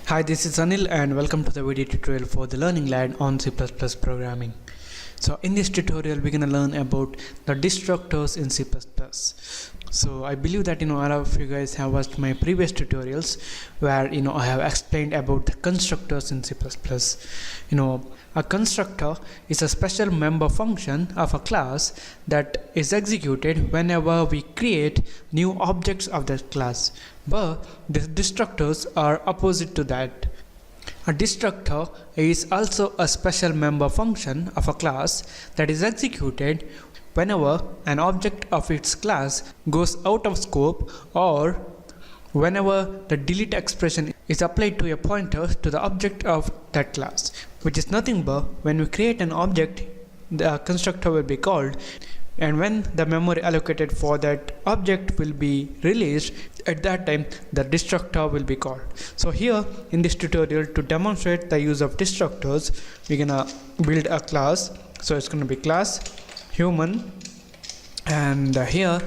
Hi, this is Anil and welcome to the video tutorial for the Learning Lab on C++ programming. So in this tutorial we're gonna learn about the destructors in C++. So I believe that a lot of you guys have watched my previous tutorials where I have explained about the constructors in C++. A constructor is a special member function of a class that is executed whenever we create new objects of that class. But the destructors are opposite to that. A destructor is also a special member function of a class that is executed whenever an object of its class goes out of scope or whenever the delete expression is applied to a pointer to the object of that class, which is nothing but when we create an object, the constructor will be called, and when the memory allocated for that object will be released, at that time the destructor will be called. So here in this tutorial, to demonstrate the use of destructors, we're gonna build a class. So it's gonna be class human, and here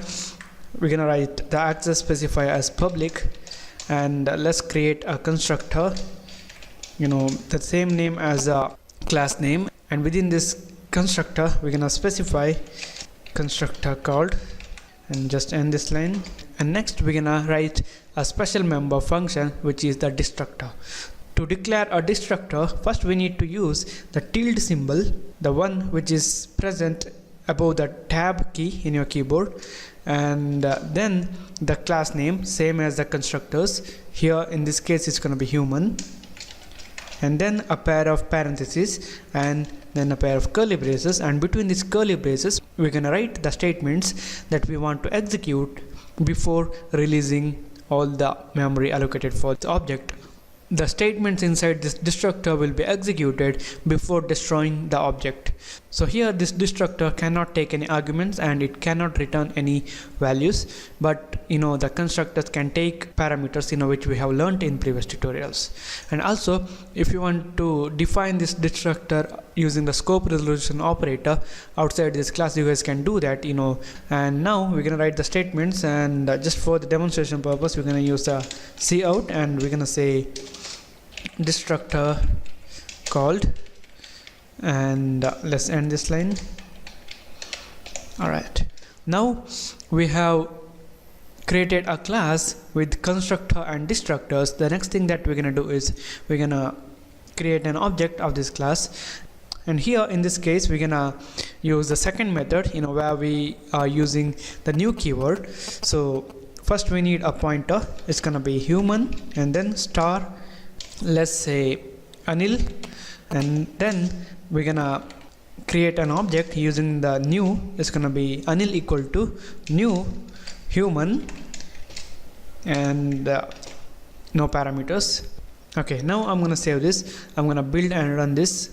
we're gonna write the access specifier as public, and let's create a constructor the same name as a class name, and within this constructor we're gonna specify constructor called, and just end this line. And next we're gonna write a special member function which is the destructor. To declare a destructor, first we need to use the tilde symbol, the one which is present above the tab key in your keyboard, and then the class name, same as the constructors. Here in this case it's going to be human, and then a pair of parentheses, and then a pair of curly braces, and between these curly braces we're going to write the statements that we want to execute before releasing all the memory allocated for the object. The statements inside this destructor will be executed before destroying the object. So here this destructor cannot take any arguments and it cannot return any values, but the constructors can take parameters which we have learned in previous tutorials. And also, if you want to define this destructor using the scope resolution operator outside this class, you guys can do that. And now we're gonna write the statements, and just for the demonstration purpose we're gonna use the cout, and we're gonna say destructor called, and let's end this line. Alright, now we have created a class with constructor and destructors. The next thing that we're gonna do is we're gonna create an object of this class, and here in this case we're gonna use the second method where we are using the new keyword. So first we need a pointer. It's gonna be human, and then star, let's say Anil, and then we're gonna create an object using the new. It's gonna be Anil equal to new human, and no parameters. Okay, now I'm gonna save this. I'm gonna build and run this.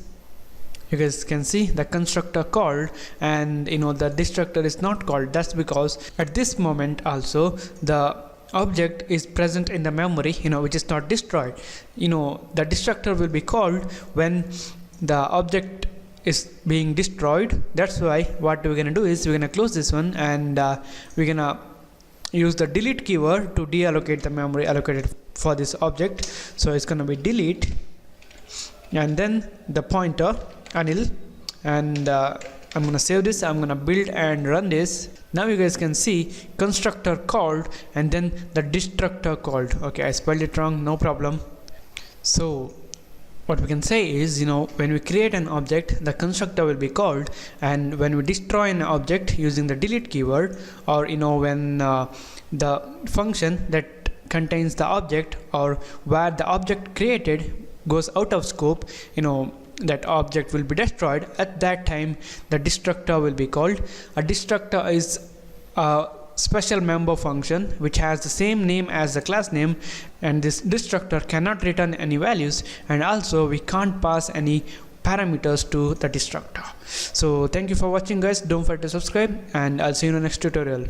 You guys can see the constructor called, and the destructor is not called. That's because at this moment also the object is present in the memory which is not destroyed. The destructor will be called when the object is being destroyed. That's why what we're gonna do is we're gonna close this one, and we're gonna use the delete keyword to deallocate the memory allocated for this object. So it's gonna be delete, and then the pointer Anil, and I'm gonna save this. I'm gonna build and run this. Now you guys can see constructor called and then the destructor called. Okay, I spelled it wrong, no problem. So what we can say is when we create an object, the constructor will be called, and when we destroy an object using the delete keyword, or when the function that contains the object or where the object created goes out of scope, that object will be destroyed. At that time the destructor will be called. A destructor is a special member function which has the same name as the class name, and this destructor cannot return any values, and also we can't pass any parameters to the destructor. So thank you for watching guys. Don't forget to subscribe, and I'll see you in the next tutorial.